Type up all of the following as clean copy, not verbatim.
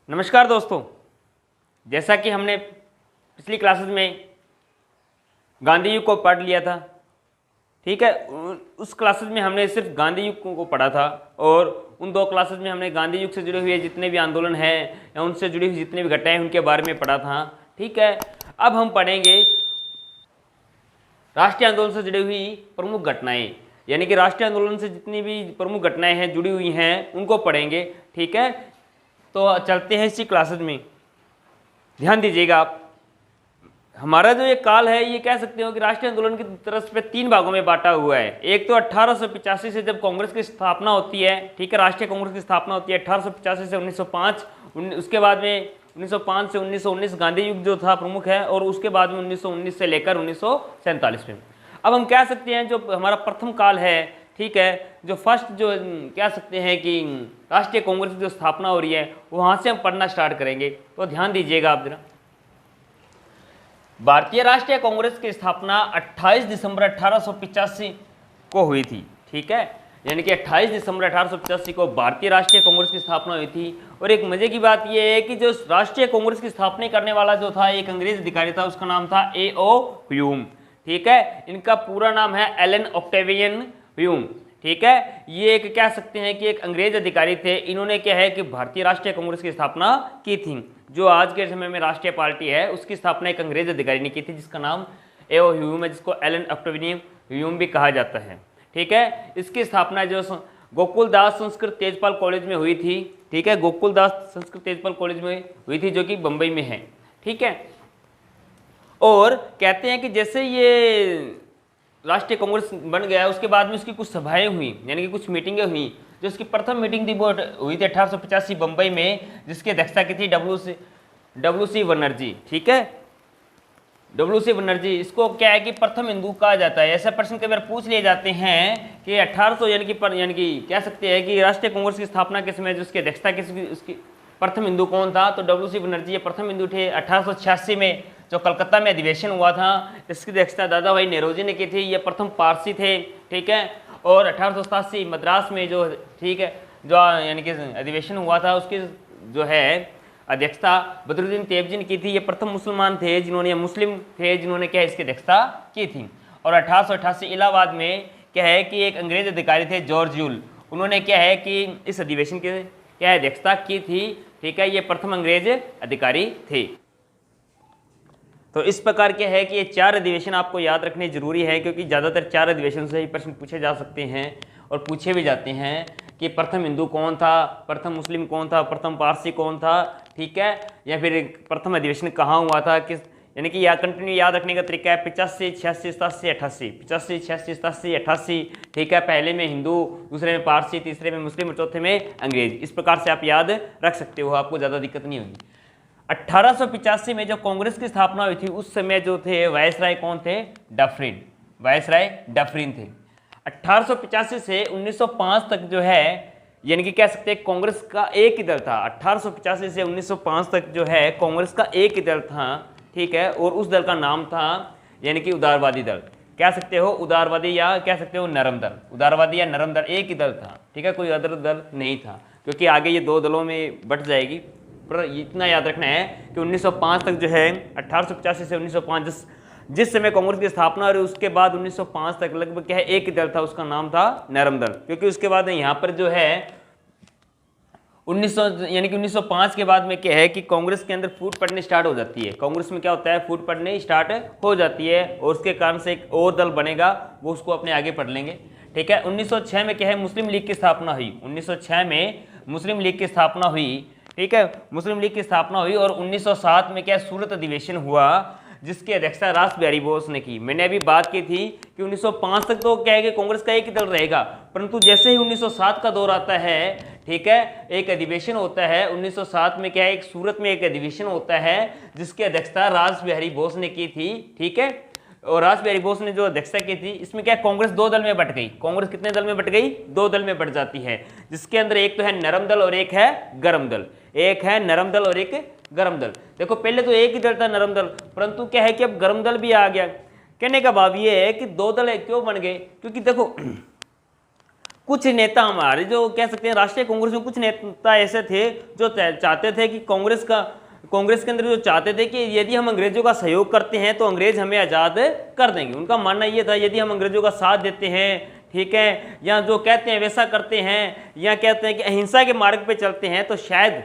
नमस्कार दोस्तों, जैसा कि हमने पिछली क्लासेस में गांधी युग को पढ़ लिया था। ठीक है, उस क्लासेस में हमने सिर्फ गांधी युग को पढ़ा था और उन दो क्लासेस में हमने गांधी युग से जुड़े हुए जितने भी आंदोलन हैं या उनसे जुड़ी हुई जितनी भी घटनाएं उनके बारे में पढ़ा था। ठीक है, अब हम पढ़ेंगे राष्ट्रीय आंदोलन से जुड़ी हुई प्रमुख घटनाएं, यानी कि राष्ट्रीय आंदोलन से जितनी भी प्रमुख घटनाएं हैं जुड़ी हुई हैं उनको पढ़ेंगे। ठीक है, तो चलते हैं इसी क्लासेस में। ध्यान दीजिएगा आप, हमारा जो ये काल है ये कह सकते हो कि राष्ट्रीय आंदोलन की तरफ से तीन भागों में बांटा हुआ है। एक तो 1885 से जब कांग्रेस की स्थापना होती है, ठीक है, राष्ट्रीय कांग्रेस की स्थापना होती है 1885 से 1905। उसके बाद में 1905 से 1919 गांधी युग जो था प्रमुख है, और उसके बाद में 1919 से लेकर 1947 में। अब हम कह सकते हैं जो हमारा प्रथम काल है, ठीक है, जो फर्स्ट जो कह सकते हैं कि राष्ट्रीय कांग्रेस की जो स्थापना हो रही है वहाँ से हम पढ़ना स्टार्ट करेंगे। तो ध्यान दीजिएगा आप जरा, भारतीय राष्ट्रीय कांग्रेस की स्थापना 28 दिसंबर 1885 को हुई थी। ठीक है, यानी कि 28 दिसंबर 1885 को भारतीय राष्ट्रीय कांग्रेस की स्थापना हुई थी। और एक मजे की बात यह है कि जो राष्ट्रीय कांग्रेस की स्थापना करने वाला जो था एक अंग्रेज अधिकारी था, उसका नाम था A.O. ह्यूम। ठीक है, इनका पूरा नाम है एलन ऑक्टेवियन ह्यूम। ठीक है, ये एक कह सकते हैं कि एक अंग्रेज अधिकारी थे। इन्होंने क्या है कि भारतीय राष्ट्रीय कांग्रेस की स्थापना की थी। जो आज के समय में राष्ट्रीय पार्टी है उसकी स्थापना एक अंग्रेज अधिकारी ने की थी जिसका नाम A.O. ह्यूम है, जिसको एलन ऑक्टेवियन ह्यूम भी कहा जाता है। ठीक है, इसकी स्थापना जो गोकुलदास संस्कृत तेजपाल कॉलेज में हुई थी। ठीक है, गोकुलदास संस्कृत तेजपाल कॉलेज में हुई थी जो कि बंबई में है। ठीक है, और कहते हैं कि जैसे ये राष्ट्रीय कांग्रेस बन गया उसके बाद में उसकी कुछ सभाएं हुई, यानी कि कुछ मीटिंगें हुई। जो उसकी प्रथम मीटिंग थी वो हुई थी 1885 बंबई में, जिसकी अध्यक्षता की थी डब्ल्यू सी बनर्जी। ठीक है, डब्ल्यू.सी. बनर्जी, इसको क्या है कि प्रथम हिंदू कहा जाता है। ऐसे प्रश्न कई बार पूछ लिए जाते हैं कि 1800 यानी कि कह सकते हैं कि राष्ट्रीय कांग्रेस की स्थापना के समय जो उसकी अध्यक्षता किसकी, उसकी प्रथम हिंदू कौन था, तो डब्ल्यू.सी. बनर्जी ये प्रथम हिंदू थे। 1886 में जो कलकत्ता में अधिवेशन हुआ था इसकी अध्यक्षता दादा भाई नेहरूजी ने की थी, ये प्रथम पारसी थे। ठीक है, और 1887 मद्रास में जो, ठीक है, जो यानी कि अधिवेशन हुआ था उसकी जो है अध्यक्षता बदरुद्दीन तैयबजी ने की थी। ये प्रथम मुसलमान थे जिन्होंने, मुस्लिम थे जिन्होंने क्या इसकी अध्यक्षता की थी। और 1888 इलाहाबाद में क्या है कि एक अंग्रेज अधिकारी थे जॉर्ज यूल, उन्होंने क्या है कि इस अधिवेशन की क्या अध्यक्षता की थी। ठीक है, ये प्रथम अंग्रेज अधिकारी थे। तो इस प्रकार क्या है कि ये चार अधिवेशन आपको याद रखने जरूरी है, क्योंकि ज़्यादातर चार अधिवेशन से ही प्रश्न पूछे जा सकते हैं और पूछे भी जाते हैं कि प्रथम हिंदू कौन था, प्रथम मुस्लिम कौन था, प्रथम पारसी कौन था। ठीक है, या फिर प्रथम अधिवेशन कहाँ हुआ था, किस, यानी कि या कंटिन्यू याद रखने का तरीका है 85, 86, 87, 88, 85, 86, 87, 88। ठीक है, पहले में हिंदू, दूसरे में पारसी, तीसरे में मुस्लिम और चौथे में अंग्रेज। इस प्रकार से आप याद रख सकते हो, आपको ज़्यादा दिक्कत नहीं होगी। 1885 में जो कांग्रेस की स्थापना हुई थी उस समय जो थे वायसराय कौन थे, डफरिन, वायसराय डफरिन थे। 1885 से 1905 तक जो है, यानी कि कह सकते हैं कांग्रेस का एक ही दल था। 1885 से 1905 तक जो है कांग्रेस का एक ही दल था। ठीक है, और उस दल का नाम था यानी कि उदारवादी दल, कह सकते हो उदारवादी या कह सकते हो नरम दल। उदारवादी या नरम दल एक ही दल था। ठीक है, कोई अदर दल नहीं था, क्योंकि आगे ये दो दलों में बट जाएगी। पर इतना याद रखना है कि 1905 तक जो है, 1885 से 1905 जिस समय कांग्रेस की स्थापना हुई उसके बाद 1905 तक लगभग क्या है एक ही दल था, उसका नाम था नरम दल। क्योंकि उसके बाद यहाँ पर जो है 1905 के बाद में क्या है कि कांग्रेस के अंदर फूट पड़नी स्टार्ट हो जाती है। कांग्रेस में क्या होता है, फूट पड़नी स्टार्ट हो जाती है, और उसके कारण से एक और दल बनेगा, वो उसको अपने आगे पढ़ लेंगे। ठीक है, 1906 में क्या है मुस्लिम लीग की स्थापना हुई। 1906 में मुस्लिम लीग की स्थापना हुई। ठीक है, मुस्लिम लीग की स्थापना हुई। और 1907 में क्या सूरत अधिवेशन हुआ जिसकी अध्यक्षता रास बिहारी बोस ने की। मैंने अभी बात की थी कि 1905 तक तो क्या है कि कांग्रेस का एक ही दल रहेगा, परंतु जैसे ही 1907 का दौर आता है, ठीक है, एक अधिवेशन होता है 1907 में क्या है, एक सूरत में एक अधिवेशन होता है जिसकी अध्यक्षता रास बिहारी बोस ने की थी। ठीक है, और रास बिहारी बोस ने जो अध्यक्षता की थी, इसमें क्या कांग्रेस दो दल में बट गई। कांग्रेस कितने दल में बट गई, दो दल में बट जाती है, जिसके अंदर एक तो है नरम दल और एक है गर्म दल। एक है नरम दल और एक गर्म दल। देखो पहले तो एक ही दल था नरम दल, परंतु क्या है कि अब गर्म दल भी आ गया। कहने का भाव ये है कि दो दल क्यों बन गए, क्योंकि देखो कुछ नेता हमारे जो कह सकते हैं राष्ट्रीय कांग्रेस में कुछ नेता ऐसे थे जो चाहते थे कि कांग्रेस के अंदर जो चाहते थे कि यदि हम अंग्रेजों का सहयोग करते हैं तो अंग्रेज हमें आज़ाद कर देंगे। उनका मानना ये था यदि हम अंग्रेजों का साथ देते हैं, ठीक है, या जो कहते हैं वैसा करते हैं, या कहते हैं कि अहिंसा के मार्ग पे चलते हैं, तो शायद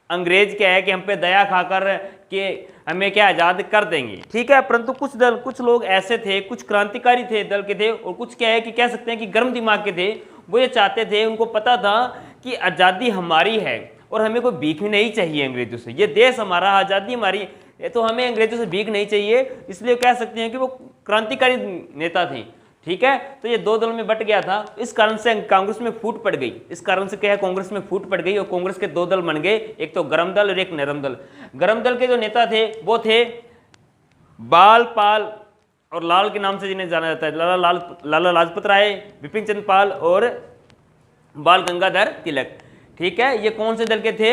अंग्रेज क्या है कि हम पे दया खाकर कि हमें क्या आज़ाद कर देंगे, ठीक है। परंतु कुछ लोग ऐसे थे, कुछ क्रांतिकारी थे दल के थे, और कुछ क्या है कि कह सकते हैं कि गर्म दिमाग के थे। वो ये चाहते थे, उनको पता था कि आज़ादी हमारी है और हमें कोई भीख नहीं चाहिए अंग्रेजों से, ये देश हमारा, आज़ादी हमारी, तो हमें अंग्रेजों से भीख नहीं चाहिए। इसलिए कह सकते हैं कि वो क्रांतिकारी नेता थे, ठीक है। तो ये दो दलों में बट गया था, इस कारण से कांग्रेस में फूट पड़ गई। इस कारण से क्या है, कांग्रेस में फूट पड़ गई और कांग्रेस के दो दल बन गए, एक तो गर्म दल और एक नरम दल। गर्म दल के जो नेता थे वो थे बाल पाल और लाल के नाम से जिन्हें जाना जाता है, लाला लाजपत राय, बिपिन चंद्र पाल और बाल गंगाधर तिलक, ठीक है। ये कौन से दल के थे,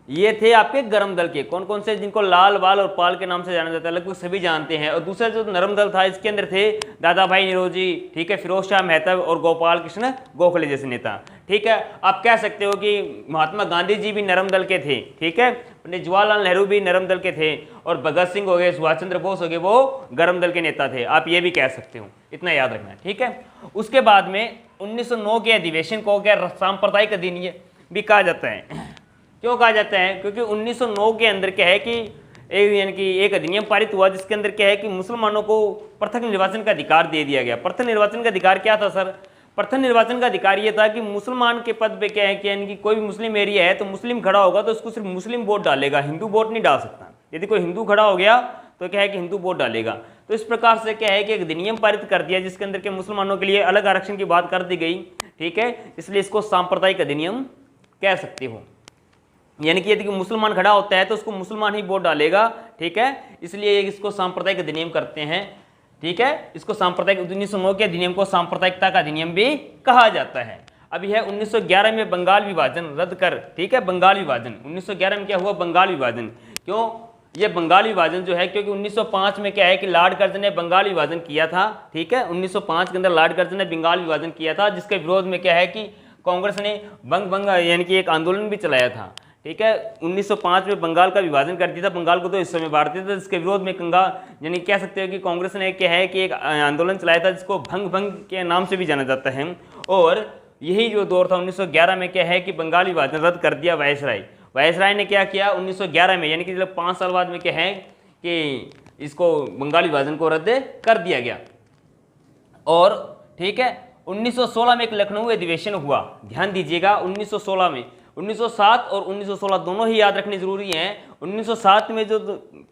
ये थे आपके गर्म दल के। कौन कौन से, जिनको लाल बाल और पाल के नाम से जाना जाता है, लगभग सभी जानते हैं। और दूसरा जो नरम दल था, इसके अंदर थे दादा भाई नौरोजी, ठीक है, फिरोज शाह मेहता और गोपाल कृष्ण गोखले जैसे नेता, ठीक है। आप कह सकते हो कि महात्मा गांधी जी भी नरम दल के थे, ठीक है, पंडित जवाहरलाल नेहरू भी नरम दल के थे, और भगत सिंह हो गए, सुभाष चंद्र बोस हो गए, वो गर्म दल के नेता थे। आप ये भी कह सकते हो, इतना याद रखना है, ठीक है। उसके बाद में 1909 के अधिवेशन को क्या सांप्रदायिक अधिनियम भी कहा जाता है। क्यों कहा जाता है, क्योंकि 1909 के अंदर क्या है कि एक अधिनियम पारित हुआ जिसके अंदर क्या है कि मुसलमानों को पृथक निर्वाचन का अधिकार दे दिया गया। पृथक निर्वाचन का अधिकार क्या था सर, पृथक निर्वाचन का अधिकार ये था कि मुसलमान के पद पे क्या है कि यानी कि कोई भी मुस्लिम एरिया है तो मुस्लिम खड़ा होगा तो उसको सिर्फ मुस्लिम वोट डालेगा, हिंदू वोट नहीं डाल सकता। यदि कोई हिंदू खड़ा हो गया तो क्या है कि हिंदू वोट डालेगा। तो इस प्रकार से क्या है कि एक अधिनियम पारित कर दिया जिसके अंदर के मुसलमानों के लिए अलग आरक्षण की बात कर दी गई, ठीक है। इसलिए इसको सांप्रदायिक अधिनियम कह सकते हो, यानी कि यदि मुसलमान खड़ा होता है तो उसको मुसलमान ही वोट डालेगा, ठीक है। इसलिए इसको सांप्रदायिक अधिनियम करते हैं, ठीक है। इसको सांप्रदायिक 1909 के अधिनियम को सांप्रदायिकता का अधिनियम भी कहा जाता है। अब यह 1911 में बंगाल विभाजन रद्द कर, ठीक है, बंगाल विभाजन 1911 में क्या हुआ, बंगाल विभाजन। क्यों ये बंगाल विभाजन जो है, क्योंकि 1905 में क्या है कि लॉर्ड कर्जन ने बंगाल विभाजन किया था, ठीक है। 1905 के अंदर लॉर्ड कर्जन ने बंगाल विभाजन किया था, जिसके विरोध में क्या है कि कांग्रेस ने बंग यानी कि एक आंदोलन भी चलाया था, ठीक है। 1905 में बंगाल का विभाजन कर दिया था, बंगाल को दो हिस्सों में बांट दिया था, जिसके विरोध में यानी कह सकते हो कि कांग्रेस ने क्या है कि एक आंदोलन चलाया था जिसको भंग के नाम से भी जाना जाता है। और यही जो दौर था 1911 में क्या है कि बंगाल विभाजन रद्द कर दिया वायसराय ने क्या किया 1911 में, यानी कि जब 5 साल बाद में क्या है कि इसको बंगाल विभाजन को रद्द कर दिया गया। और ठीक है 1916 में एक लखनऊ अधिवेशन हुआ, ध्यान दीजिएगा 1916 में। 1907 और 1916 दोनों ही याद रखने जरूरी हैं। 1907 में जो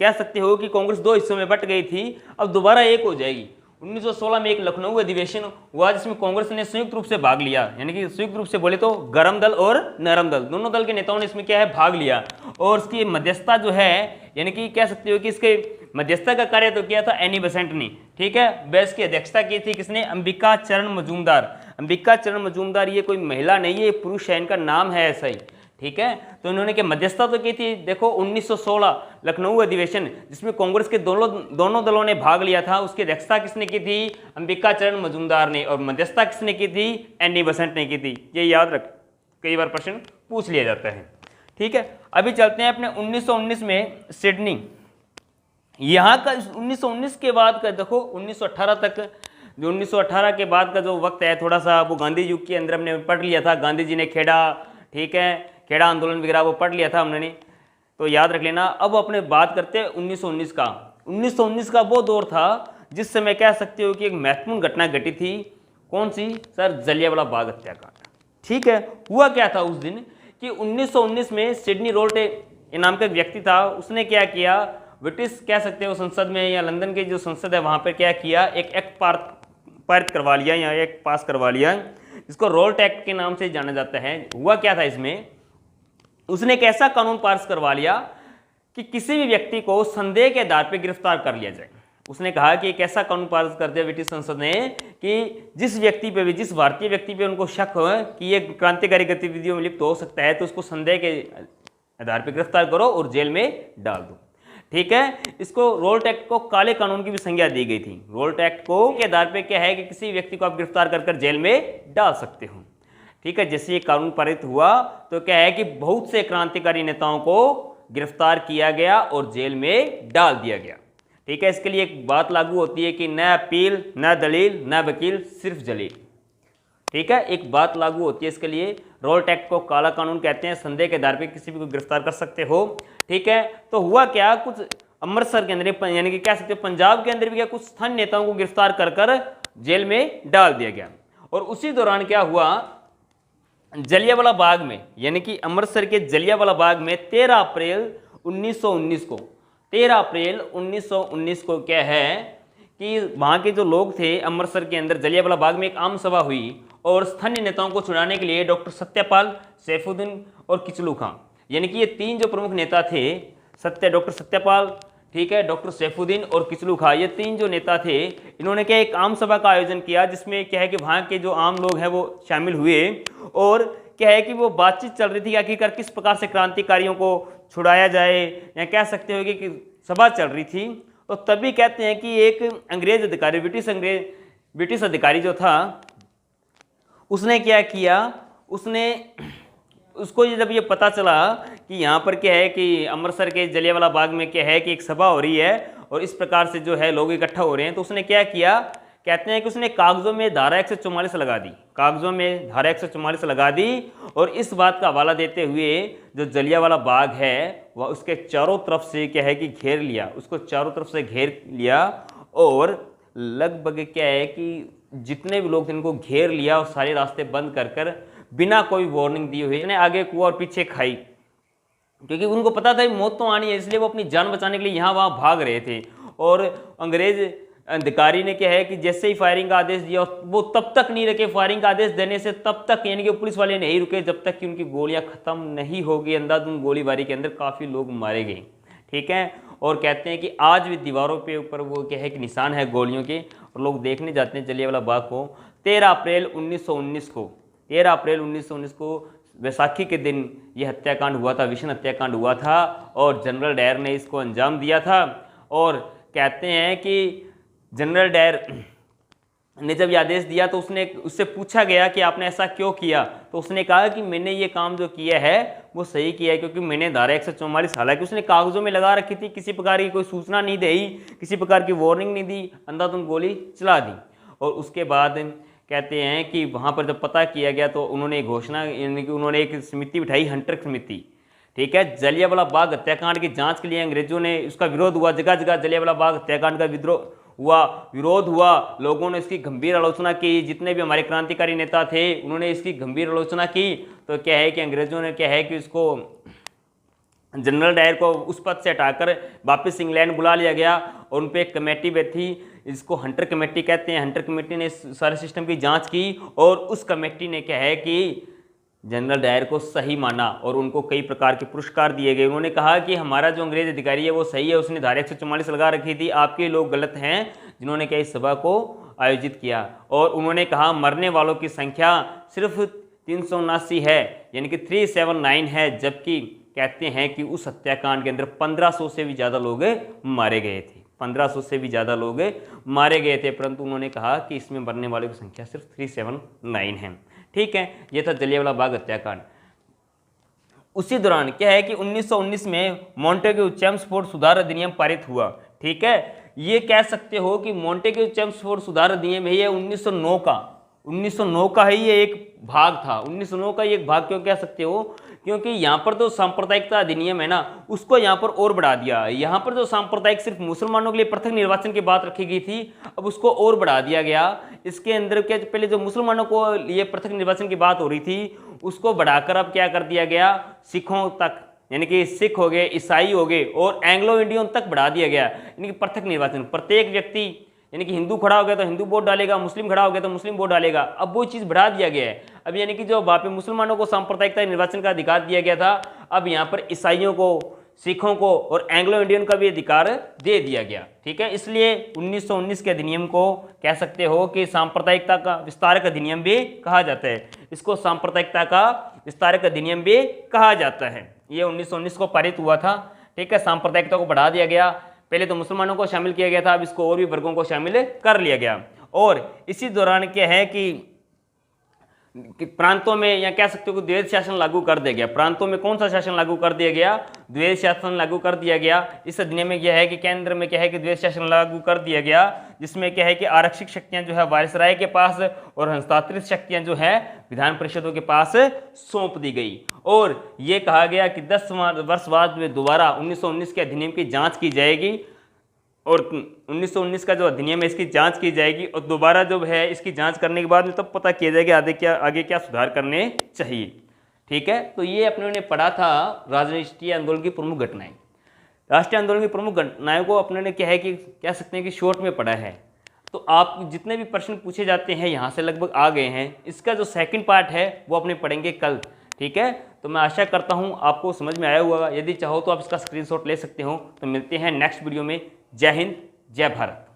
कह सकते हो कि कांग्रेस दो हिस्सों में बट गई थी, अब दोबारा एक हो जाएगी। 1916 में एक लखनऊ अधिवेशन हुआ जिसमें कांग्रेस ने संयुक्त रूप से भाग लिया, यानी कि संयुक्त रूप से बोले तो गरम दल और नरम दल दोनों दल के नेताओं ने इसमें क्या है भाग लिया। और इसकी मध्यस्थता जो है, यानी कि कह सकते हो कि इसके मध्यस्थता का कार्य तो किया था एनी बेसेंट ने, ठीक है। बहस की अध्यक्षता की थी किसने, अंबिका चरण मजूमदार। अंबिका चरण मजूमदार ये कोई महिला नहीं है, ये पुरुष है, इनका नाम है ऐसा ही, ठीक है। तो इन्होंने क्या मध्यस्थता तो की थी। देखो 1916 लखनऊ अधिवेशन जिसमें कांग्रेस के दोनों दलों ने भाग लिया था, उसकी अध्यक्षता किसने की थी, अंबिका चरण मजूमदार ने, और मध्यस्थता किसने की थी, एनी बेसेंट ने की थी। ये याद रख, कई बार प्रश्न पूछ लिया जाता है, ठीक है। अभी चलते हैं अपने 1919 में सिडनी। यहाँ का 1919 के बाद का देखो 1918 तक, जो 1918 के बाद का जो वक्त है थोड़ा सा वो गांधी युग के अंदर हमने पढ़ लिया था। गांधी जी ने खेड़ा, ठीक है, खेड़ा आंदोलन वगैरह वो पढ़ लिया था हमने, तो याद रख लेना। अब अपने बात करते हैं 1919 का। 1919 का वो दौर था जिस समय कह सकते हो कि एक महत्वपूर्ण घटना घटी थी। कौन सी सर, जलियांवाला बाग हत्याकांड, ठीक है। हुआ क्या था उस दिन कि 1919 में सिडनी रोल्टे नाम का व्यक्ति था, उसने क्या किया, ब्रिटिश कह सकते हो संसद में या लंदन की जो संसद है वहाँ पर क्या किया, एक एक्ट पारित करवा लिया या एक्ट पास करवा लिया, इसको रोल्ट एक्ट के नाम से जाना जाता है। हुआ क्या था इसमें, उसने एक ऐसा कानून पास करवा लिया कि किसी भी व्यक्ति को संदेह के आधार पर गिरफ्तार कर लिया जाए। उसने कहा कि एक ऐसा कानून पास कर दिया ब्रिटिश संसद ने कि जिस व्यक्ति पे भी, जिस भारतीय व्यक्ति पे उनको शक हो कि ये क्रांतिकारी गतिविधियों में लिप्त हो सकता है, तो उसको संदेह के आधार पर गिरफ्तार करो और जेल में डाल दो, ठीक है। इसको रोल्ट एक्ट को काले कानून की भी संज्ञा दी गई थी। रोल्ट एक्ट को के आधार पे क्या है कि किसी व्यक्ति को आप गिरफ्तार कर जेल में डाल सकते हो। ठीक है, जैसे ये कानून पारित हुआ तो क्या है कि बहुत से क्रांतिकारी नेताओं को गिरफ्तार किया गया और जेल में डाल दिया गया। ठीक है, इसके लिए एक बात लागू होती है कि न अपील, न दलील, न वकील, सिर्फ जलील। ठीक है, एक बात लागू होती है इसके लिए। रोल्ट एक्ट को काला कानून कहते हैं, संदेह के आधार पर किसी भी को गिरफ्तार कर सकते हो। ठीक है, तो हुआ क्या, कुछ अमृतसर के अंदर यानी कि कह सकते हो पंजाब के अंदर भी क्या कुछ स्थानीय नेताओं को गिरफ्तार कर जेल में डाल दिया गया। और उसी दौरान क्या हुआ, जलियांवाला बाग में, यानी कि अमृतसर के जलियांवाला बाग में 13 अप्रैल 1919 को 13 अप्रैल 1919 को क्या है कि वहाँ के जो लोग थे अमृतसर के अंदर जलियांवाला बाग में एक आम सभा हुई और स्थानीय नेताओं को छुड़ाने के लिए डॉक्टर सत्यपाल, सैफुद्दीन और किचलू खां, यानी कि ये तीन जो प्रमुख नेता थे, डॉक्टर सत्यपाल, ठीक है, डॉक्टर सैफुद्दीन और किचलू खां, ये तीन जो नेता थे, इन्होंने क्या एक आम सभा का आयोजन किया जिसमें क्या है कि वहाँ के जो आम लोग हैं वो शामिल हुए और क्या है कि वो बातचीत चल रही थी कि आखिरकार किस प्रकार से क्रांतिकारियों को छुड़ाया जाए, या कह सकते हो कि सभा चल रही थी। तो तभी कहते हैं कि एक अंग्रेज अधिकारी, ब्रिटिश अधिकारी जो था, उसने क्या किया, उसको जब ये पता चला कि यहाँ पर क्या है कि अमृतसर के जलियांवाला बाग में क्या है कि एक सभा हो रही है और इस प्रकार से जो है लोग इकट्ठा हो रहे हैं, तो उसने क्या किया, कहते हैं कि उसने कागजों में धारा 144 लगा दी, कागजों में धारा 144 लगा दी और इस बात का हवाला देते हुए जो जलियांवाला बाग है वह उसके चारों तरफ से क्या है कि घेर लिया, उसको चारों तरफ से घेर लिया और लगभग क्या है कि जितने भी लोग थे इनको घेर लिया और सारे रास्ते बंद कर बिना कोई वार्निंग दिए हुए आगे कुआ और पीछे खाई, क्योंकि उनको पता था मौत तो आनी है, इसलिए वो अपनी जान बचाने के लिए यहाँ वहाँ भाग रहे थे। और अंग्रेज अधिकारी ने क्या है कि जैसे ही फायरिंग का आदेश दिया वो तब तक नहीं रुके, फायरिंग का आदेश देने से तब तक यानी कि पुलिस वाले नहीं रुके जब तक कि उनकी गोलियां खत्म नहीं हो गई। अंधाधुंध गोलीबारी के अंदर काफ़ी लोग मारे गए। ठीक है, और कहते हैं कि आज भी दीवारों पे ऊपर वो क्या है कि निशान है गोलियों के, और लोग देखने जाते हैं जलियांवाला बाग को। 13 अप्रैल 1919 को वैसाखी के दिन ये हत्याकांड हुआ था, भीषण हत्याकांड हुआ था और जनरल डायर ने इसको अंजाम दिया था। और कहते हैं कि जनरल डायर ने जब ये आदेश दिया तो उससे पूछा गया कि आपने ऐसा क्यों किया, तो उसने कहा कि मैंने ये काम जो किया है वो सही किया है, क्योंकि मैंने धारा 144 हालांकि उसने कागजों में लगा रखी थी, किसी प्रकार की कोई सूचना नहीं दी, किसी प्रकार की वार्निंग नहीं दी, अंधाधुंध गोली चला दी। और उसके बाद कहते हैं कि वहाँ पर जब पता किया गया तो उन्होंने घोषणा यानी कि उन्होंने एक समिति बिठाई, हंटर समिति। ठीक है, जलियांवाला बाग हत्याकांड की जांच के लिए अंग्रेजों ने उसका विरोध हुआ, जगह जगह जलियांवाला बाग हत्याकांड का विरोध हुआ, लोगों ने इसकी गंभीर आलोचना की, जितने भी हमारे क्रांतिकारी नेता थे उन्होंने इसकी गंभीर आलोचना की। तो क्या है कि अंग्रेजों ने क्या है कि उसको जनरल डायर को उस पद से हटाकर वापस इंग्लैंड बुला लिया गया और उन पर एक कमेटी बैठी, इसको हंटर कमेटी कहते हैं। हंटर कमेटी ने सारे सिस्टम की जांच की और उस कमेटी ने क्या है कि जनरल डायर को सही माना और उनको कई प्रकार के पुरस्कार दिए गए। उन्होंने कहा कि हमारा जो अंग्रेज अधिकारी है वो सही है, उसने धारा 144 लगा रखी थी, आपके लोग गलत हैं जिन्होंने क्या इस सभा को आयोजित किया। और उन्होंने कहा मरने वालों की संख्या सिर्फ 379 है, यानी कि 379 है, जबकि कहते हैं कि उस हत्याकांड के अंदर 1500 से भी ज़्यादा लोग मारे गए थे, 1500 से भी ज़्यादा लोग मारे गए थे, परंतु उन्होंने कहा कि इसमें मरने वालों की संख्या सिर्फ 379 है। ठीक है, यह था जलियांवाला बाग हत्याकांड। उसी दौरान क्या है कि 1919 में मॉन्टेग्यू चेम्सफोर्ड सुधार अधिनियम पारित हुआ। ठीक है, ये कह सकते हो कि मॉन्टेग्यू चेम्सफोर्ड सुधार अधिनियम है ये 1909 का ही ये एक भाग था। 1909 का ये एक भाग क्यों कह सकते हो, क्योंकि यहाँ पर जो सांप्रदायिकता अधिनियम है ना उसको यहाँ पर और बढ़ा दिया। यहाँ पर जो सांप्रदायिक सिर्फ मुसलमानों के लिए पृथक निर्वाचन की बात रखी गई थी, अब उसको और बढ़ा दिया गया। इसके अंदर क्या पहले जो मुसलमानों को लिए पृथक निर्वाचन की बात हो रही थी उसको बढ़ाकर अब क्या कर दिया गया, सिखों तक, यानी कि सिख हो गए, ईसाई हो गए और एंग्लो इंडियन तक बढ़ा दिया गया। यानी कि पृथक निर्वाचन, प्रत्येक व्यक्ति यानी कि हिंदू खड़ा हो गया तो हिंदू वोट डालेगा, मुस्लिम खड़ा हो गया तो मुस्लिम वोट डालेगा, अब वो चीज़ बढ़ा दिया गया है। अब यानी कि जो वहाँ पे मुसलमानों को सांप्रदायिकता निर्वाचन का अधिकार दिया गया था, अब यहाँ पर ईसाइयों को, सिखों को और एंग्लो इंडियन का भी अधिकार दे दिया गया। ठीक है, इसलिए 1919 के अधिनियम को कह सकते हो कि सांप्रदायिकता का विस्तारक अधिनियम भी कहा जाता है। इसको सांप्रदायिकता का विस्तारक अधिनियम भी कहा जाता है। ये 1919 को पारित हुआ था। ठीक है, सांप्रदायिकता को बढ़ा दिया गया। पहले तो मुसलमानों को शामिल किया गया था, अब इसको और भी वर्गों को शामिल कर लिया गया। और इसी दौरान क्या है कि प्रांतों में, या कह सकते हो कि द्वैध शासन लागू कर दिया गया। प्रांतों में कौन सा शासन लागू कर दिया गया? द्वैध शासन लागू कर दिया गया। इस अधिनियम में यह है कि केंद्र में क्या है कि द्वैध शासन लागू कर दिया गया, जिसमें क्या है कि आरक्षित शक्तियां जो है वायसराय के पास और हस्तांतरित शक्तियां जो है विधान परिषदों के पास सौंप दी गई। और ये कहा गया कि 10 वर्ष बाद में दोबारा 1919 के अधिनियम की जाँच की जाएगी, और 1919 का जो अधिनियम है इसकी जांच की जाएगी, और दोबारा जो है इसकी जांच करने के बाद में तब पता किया जाएगा आगे क्या सुधार करने चाहिए। ठीक है, तो ये अपने ने पढ़ा था राष्ट्रीय आंदोलन की प्रमुख घटनाएं। राष्ट्रीय आंदोलन की प्रमुख घटनाओं को अपने ने क्या है कि कह सकते हैं कि शॉर्ट में पढ़ा है। तो आप जितने भी प्रश्न पूछे जाते हैं यहाँ से लगभग आ गए हैं। इसका जो सेकंड पार्ट है वो अपने पढ़ेंगे कल। ठीक है, तो मैं आशा करता हूँ आपको समझ में आया होगा। यदि चाहो तो आप इसका स्क्रीनशॉट ले सकते हो। तो मिलते हैं नेक्स्ट वीडियो में। जय हिंद, जय भारत।